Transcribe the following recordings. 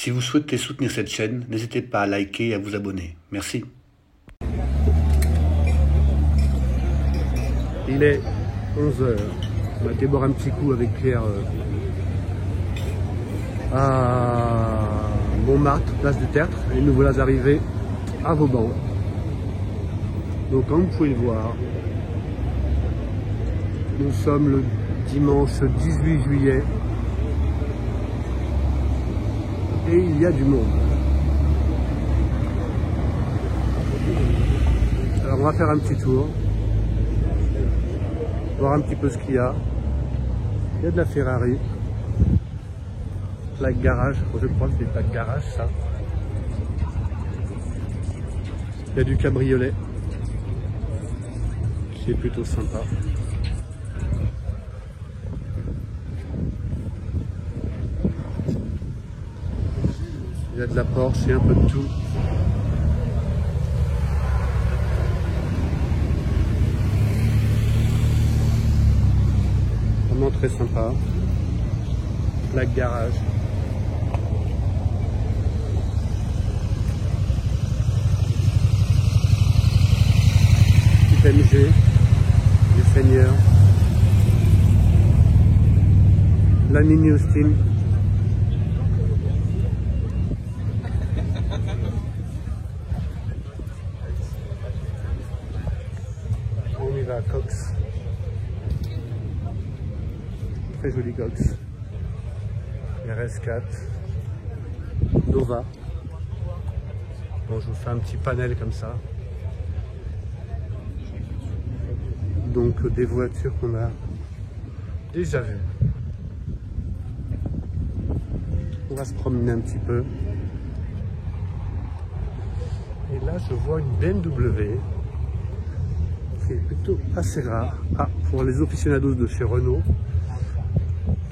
Si vous souhaitez soutenir cette chaîne, n'hésitez pas à liker et à vous abonner. Merci. Il est 11 h. On va été boire un petit coup avec Claire à Montmartre, place du Tertre, et nous voilà arrivés à Vauban. Donc comme vous pouvez le voir, nous sommes le dimanche 18 juillet et il y a du monde. Alors on va faire un petit tour, voir un petit peu ce qu'il y a. Il y a de la Ferrari, plaque garage, je crois que c'est des plaques garage ça. Il y a du cabriolet qui est plutôt sympa. Il y a de la Porsche et un peu de tout. Vraiment très sympa. Plaque garage. Petit MG. Du Seigneur. La Mini Austin. On y va à Cox. Très joli Cox. RS4. Nova. Bon, je vous fais un petit panel comme ça. Donc des voitures qu'on a déjà vues. On va se promener un petit peu. Et là, je vois une BMW qui est plutôt assez rare. Ah, pour les aficionados de chez Renault.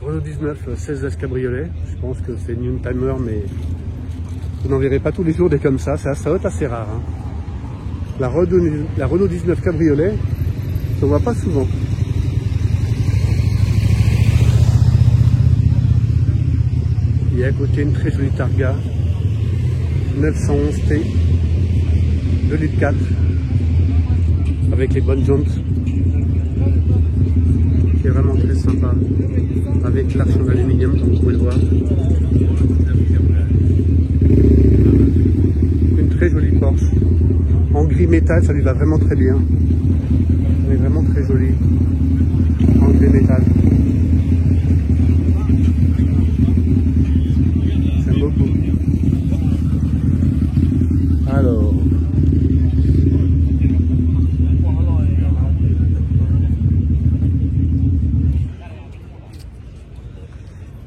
Renault 19 16S cabriolet. Je pense que c'est une timer, mais vous n'en verrez pas tous les jours des comme ça. Ça va être assez rare. Hein. La Renault 19 cabriolet, on ne voit pas souvent. Il y a à côté une très jolie Targa 911T 2,4 litres avec les bonnes jantes, qui est vraiment très sympa, avec l'arche en aluminium comme vous pouvez le voir. Une très jolie Porsche en gris métal, ça lui va vraiment très bien. Elle est vraiment très jolie en gris métal. J'aime beaucoup. Alors,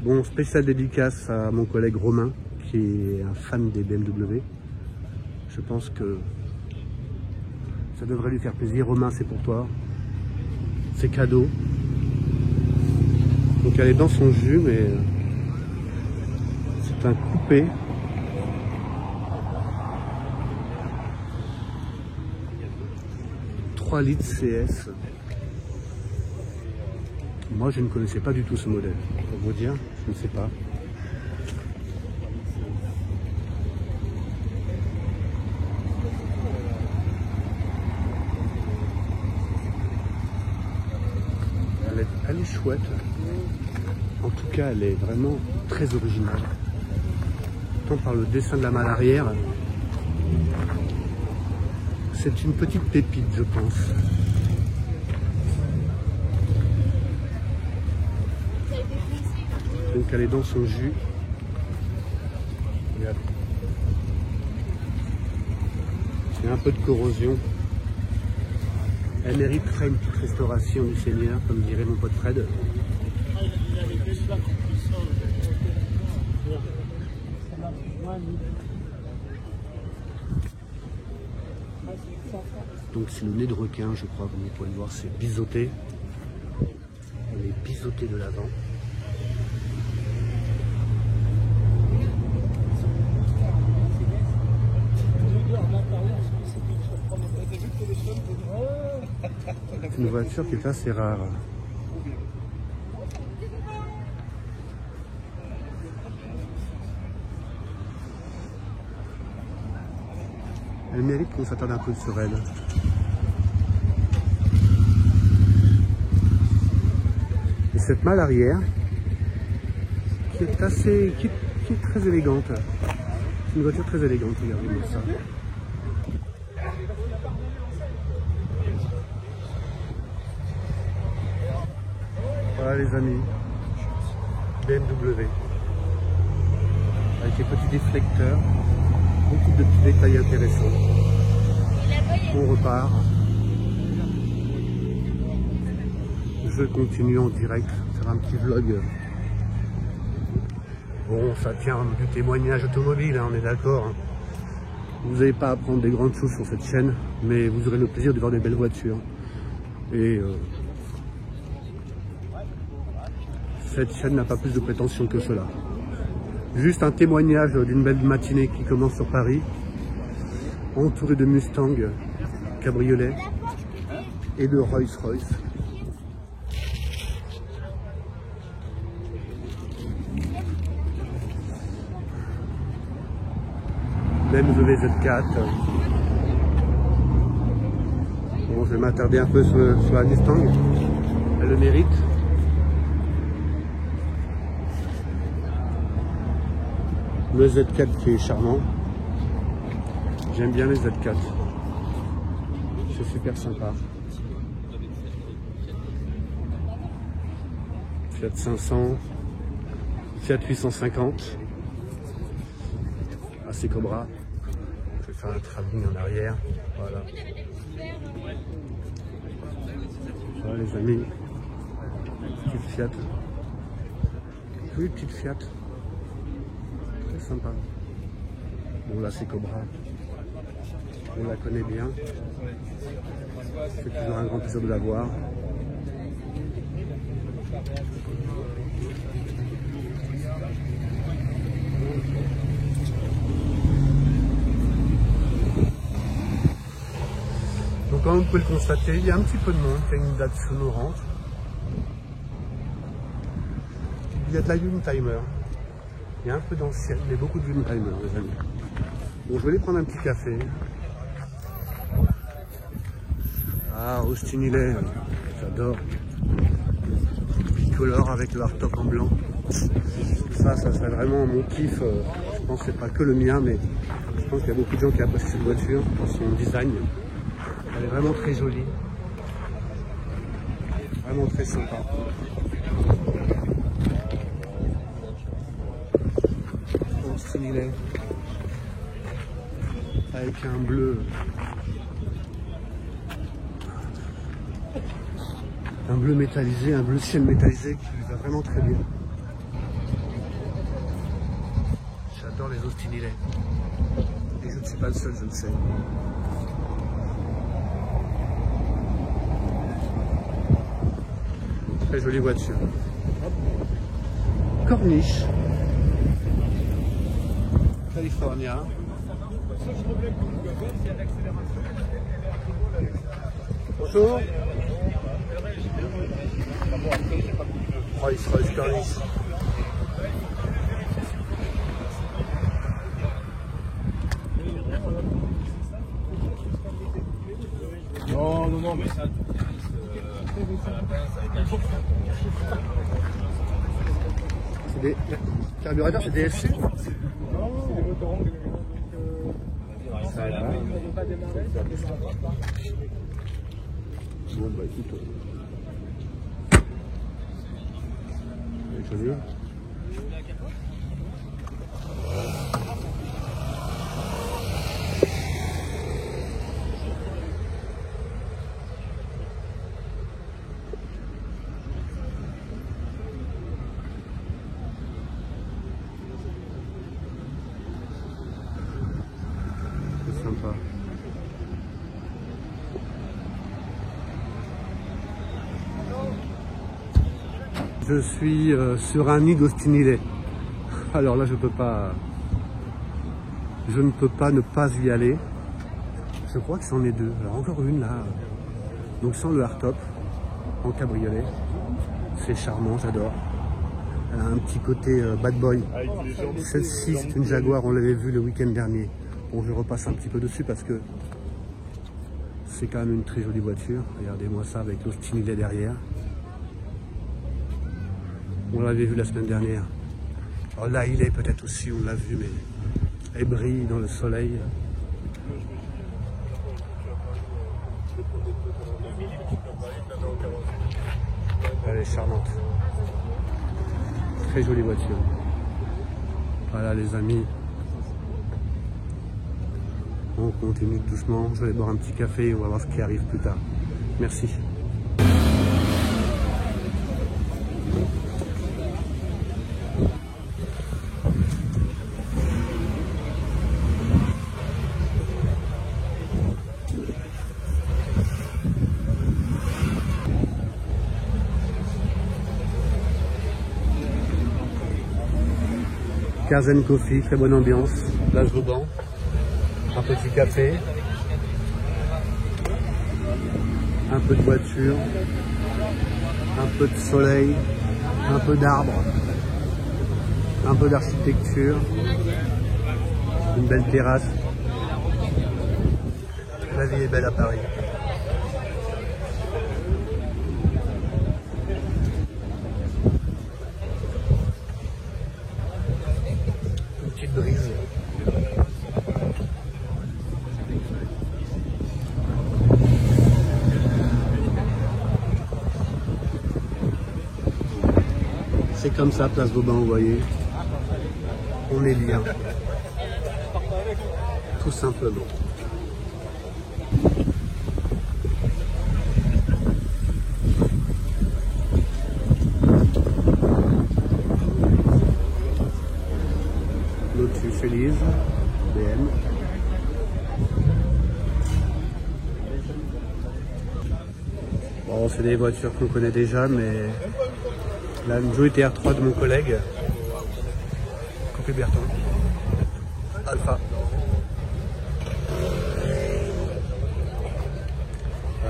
bon, spécial dédicace à mon collègue Romain, qui est un fan des BMW. Je pense que ça devrait lui faire plaisir. Romain, c'est pour toi. C'est cadeau. Donc elle est dans son jus, mais c'est un coupé. « 3 litres CS ». Moi, je ne connaissais pas du tout ce modèle. Pour vous dire, je ne sais pas. Elle est chouette. En tout cas, elle est vraiment très originale. Tant par le dessin de la malle arrière. C'est une petite pépite, je pense. Donc elle est dans son jus. Il y a un peu de corrosion. Elle mériterait une petite restauration du Seigneur, comme dirait mon pote Fred. Donc c'est le nez de requin, je crois, comme vous pouvez le voir, c'est biseauté. Elle est biseautée de l'avant. C'est une voiture qui est assez rare. Elle mérite qu'on s'attarde un peu sur elle. Et cette malle arrière, qui est très élégante. C'est une voiture très élégante, regardez-moi ça. Voilà les amis, BMW. Avec les petits déflecteurs, beaucoup de petits détails intéressants. On repart. Je continue en direct, faire un petit vlog. Bon, ça tient du témoignage automobile, hein, on est d'accord. Vous n'allez pas apprendre des grandes choses sur cette chaîne, mais vous aurez le plaisir de voir des belles voitures. Et cette chaîne n'a pas plus de prétention que cela. Juste un témoignage d'une belle matinée qui commence sur Paris, entouré de Mustang, cabriolet et de Rolls-Royce. BMW Z4. Bon, je vais m'attarder un peu sur la Mustang. Elle le mérite. Le Z4 qui est charmant. J'aime bien les Z4. C'est super sympa. Fiat 500, Fiat 850. Ah, c'est Cobra. Je vais faire un travelling en arrière. Voilà. Voilà les amis. Petite Fiat. Oui, petite Fiat. Très sympa. Bon là c'est Cobra. On la connaît bien. C'est toujours un grand plaisir de la voir. Donc comme vous pouvez le constater, il y a un petit peu de monde, il y a une date sonorante. Il y a de la Youngtimer. Il y a un peu d'ancienne, mais beaucoup de Youngtimer, les amis. Bon, je vais aller prendre un petit café. Ah, Austin Hillet, j'adore. Bicolore avec le hardtop en blanc. Ça serait vraiment mon kiff. Je pense que c'est pas que le mien, mais je pense qu'il y a beaucoup de gens qui apprécient cette voiture pour son design. Elle est vraiment très jolie. Vraiment très sympa. Austin Hillet. Avec un bleu. Un bleu métallisé, un bleu ciel métallisé qui lui va vraiment très bien. J'adore les Austin Hillet. Et je ne suis pas le seul, je le sais. Très jolie voiture. Corniche. California. Bonjour. Rolls-Royce Corniche. Non, mais ça, C'est des carburateurs, c'est DSC. Ça va. Bon bah écoute. Joli. C'est sympa. Je suis sur un nid d'Austin Hillet. Alors là, je ne peux pas ne pas y aller. Je crois que c'en est deux. Alors encore une là. Donc sans le hardtop, en cabriolet. C'est charmant, j'adore. Elle a un petit côté bad boy. Celle-ci, c'est une Jaguar, on l'avait vu le week-end dernier. Bon, je repasse un petit peu dessus parce que c'est quand même une très jolie voiture. Regardez-moi ça avec l'Austin il est derrière. On l'avait vu la semaine dernière. Alors là, il est peut-être aussi, on l'a vu, mais elle brille dans le soleil. Elle est charmante. Très jolie voiture. Voilà les amis. On continue doucement. Je vais aller boire un petit café et on va voir ce qui arrive plus tard. Merci. Carzen Coffee, très bonne ambiance. Place Vauban, un petit café, un peu de voiture, un peu de soleil, un peu d'arbres, un peu d'architecture, une belle terrasse. La vie est belle à Paris. Brise. C'est comme ça, place Vauban, vous voyez. On est bien. Tout simplement. Lotus Elise, BM. Bon, c'est des voitures qu'on connaît déjà, mais la Joe TR3 de mon collègue, Coupé Berton, Alpha.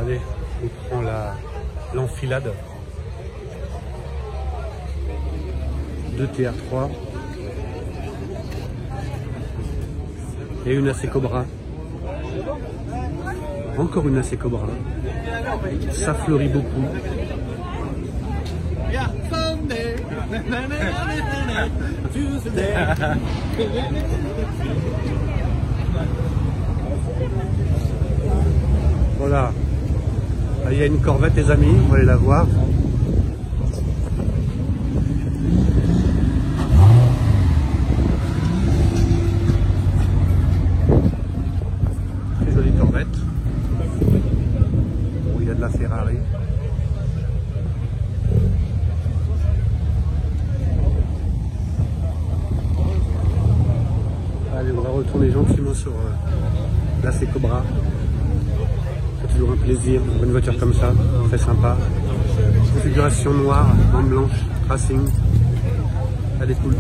Allez, on prend l'enfilade. 2 TR3. Et une AC Cobra. Encore une AC Cobra. Ça fleurit beaucoup. Voilà. Il y a une Corvette les amis, on va aller la voir. Ferrari. Allez, on va retourner gentiment sur la C Cobra. C'est toujours un plaisir, une voiture comme ça, très sympa. Configuration noire, bande blanche, racing. Elle est cool.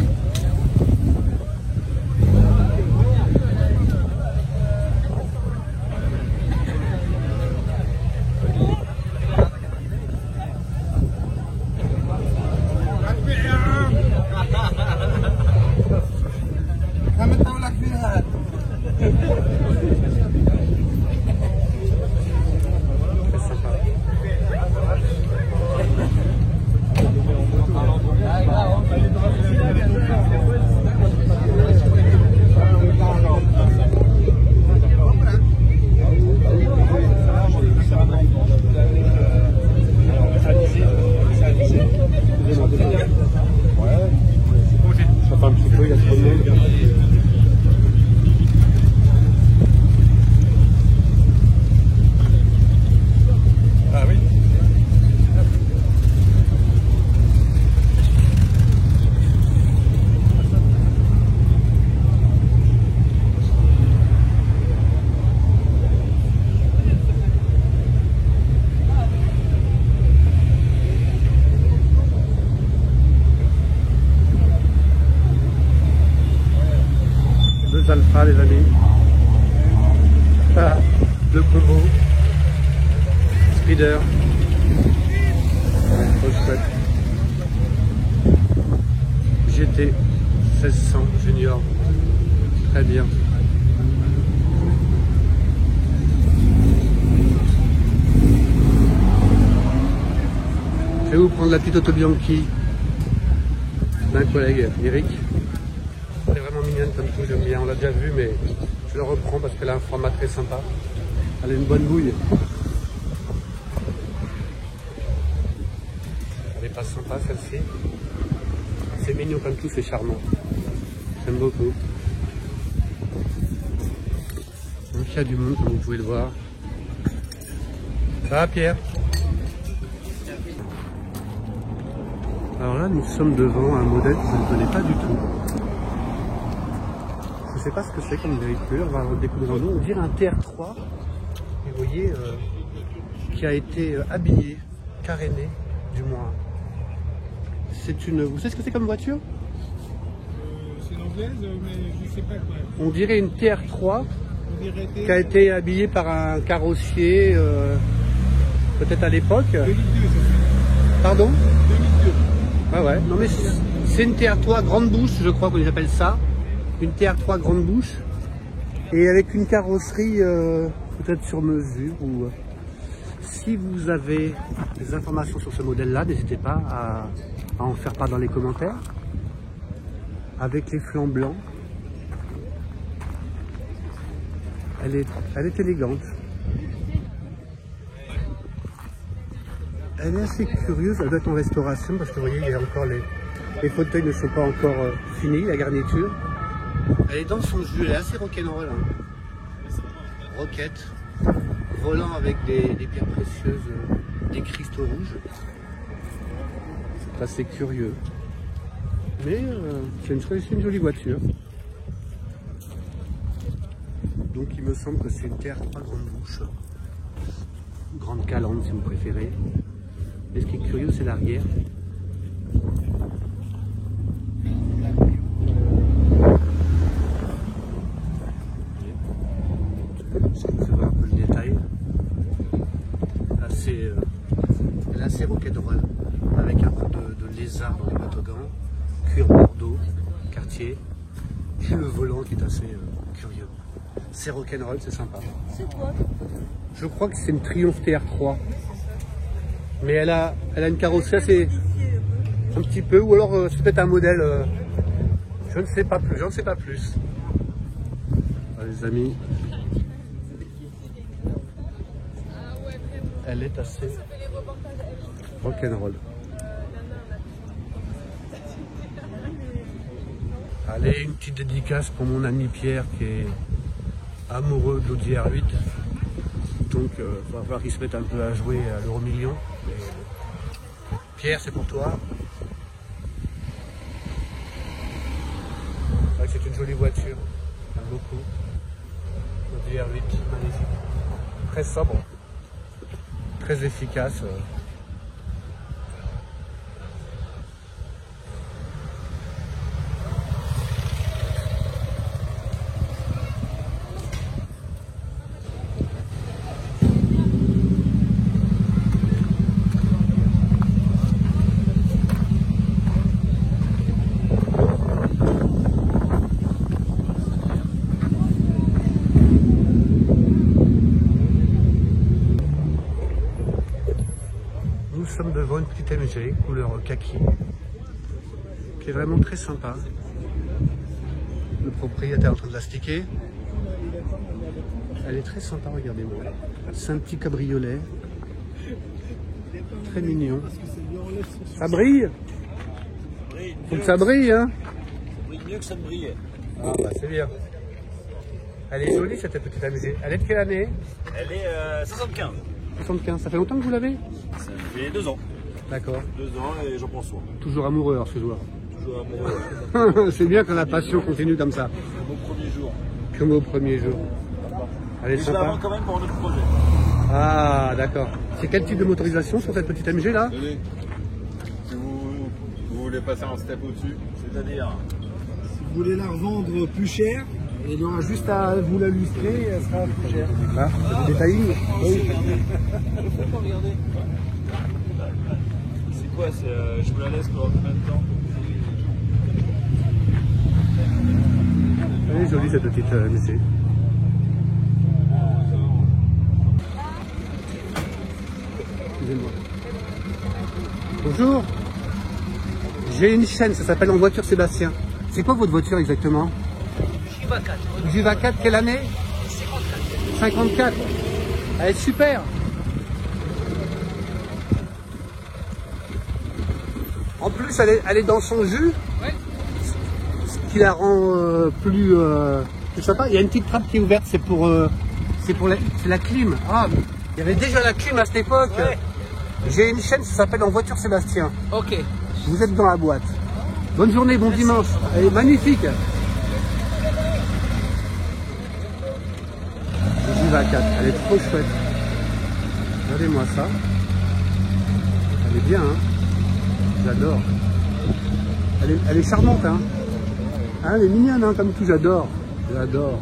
Alpha les amis. Le Como. Speeder. GT 1600 Junior. Très bien. Je vais vous prendre la petite Auto Bianchi d'un collègue, Eric. Elle est vraiment mignonne comme tout, j'aime bien, on l'a déjà vu, mais je le reprends parce qu'elle a un format très sympa. Elle a une bonne bouille. Elle est pas sympa celle-ci. C'est mignon comme tout, c'est charmant. J'aime beaucoup. Donc il y a du monde comme vous pouvez le voir. Ça va Pierre? Alors là nous sommes devant un modèle que je ne connais pas du tout. Je ne sais pas ce que c'est comme véhicule, on va le découvrir en nous. On dirait un TR3. Et vous voyez, qui a été habillé, caréné du moins. C'est une. Vous savez ce que c'est comme voiture? C'est une anglaise, mais je ne sais pas quoi. On dirait une TR3 qui a été habillée par un carrossier, peut-être à l'époque. 2002, ça. Pardon? 2002. Ah ouais, non mais c'est une TR3 grande bouche, je crois qu'on les appelle ça. Une TR3 grande bouche. Et avec une carrosserie peut-être sur mesure. Ou si vous avez des informations sur ce modèle-là, n'hésitez pas à en faire part dans les commentaires. Avec les flancs blancs. Elle est élégante. Elle est assez curieuse, elle doit être en restauration parce que vous voyez, il y a encore les fauteuils ne sont pas encore finis, la garniture. Elle est dans son jus, elle est assez rock'n'roll. Hein. Roquette, volant avec des pierres précieuses, des cristaux rouges. C'est assez curieux. Mais c'est une jolie voiture. Donc il me semble que c'est une TR3 grande bouche. Grande calandre si vous préférez. Et ce qui est curieux, c'est l'arrière. Je vois un peu le détail. Elle est assez rock'n'roll, avec un peu de lézard dans les bottes aux gants, cuir bordeaux, quartier, et le volant qui est assez curieux. C'est rock'n'roll, c'est sympa. C'est quoi? Je crois que c'est une Triumph TR3. Mais elle a une carrosserie assez un petit peu, ou alors c'est peut-être un modèle, je ne sais pas plus, j'en sais pas plus. Voilà, les amis, elle est assez rock'n'roll. Allez, une petite dédicace pour mon ami Pierre qui est amoureux de l'Audi R8. Donc il va falloir qu'il se mette un peu à jouer à l'euro-million. Pierre, c'est pour toi. C'est une jolie voiture, j'aime beaucoup. L'Audi R8, magnifique. Très sobre, très efficace. Nous sommes devant une petite MG couleur kaki qui est vraiment très sympa. Le propriétaire est en train de la sticker. Elle est très sympa, regardez-moi. C'est un petit cabriolet. Très mignon. Ça brille? Faut que ça brille, hein? Ça brille mieux que ça ne brillait. Ah bah c'est bien. Elle est jolie cette petite MG. Elle est de quelle année? Elle est 75. 75. Ça fait longtemps que vous l'avez? Ça fait 2 ans. D'accord. 2 ans et j'en prends soin. Toujours amoureux alors ce joueur. Toujours amoureux. C'est bien quand la passion continue comme ça. Comme au premier jour. Comme au premier jour. Elle est Et je la sympa. vends quand même pour un autre projet. Ah d'accord. C'est quel type de motorisation sur cette petite MG là? Tenez, si vous voulez passer un step au-dessus, C'est-à-dire, si vous voulez la revendre plus cher, il y aura juste à vous la lustrer et elle sera plus chère. Là, c'est détailling. Oui. Regardez. C'est quoi? Je vous la laisse pendant combien de temps? Elle est jolie cette petite MG. excusez-moi. Bonjour. J'ai une chaîne, ça s'appelle En voiture Sébastien. C'est quoi votre voiture exactement? Jiva 4. Jiva 4, quelle année? 54. Elle est super. En plus, elle est dans son jus. Ouais. Ce qui la rend plus sympa. Il y a une petite trappe qui est ouverte, c'est la clim. Ah, il y avait déjà la clim à cette époque. Ouais. J'ai une chaîne, ça s'appelle En voiture Sébastien. Ok. Vous êtes dans la boîte. Bonne journée, bon dimanche. Elle est magnifique. Jiva 4, elle est trop chouette. Regardez-moi ça. Elle est bien, hein. J'adore. Elle est charmante, hein. Elle est mignonne, hein, comme tout, j'adore. J'adore.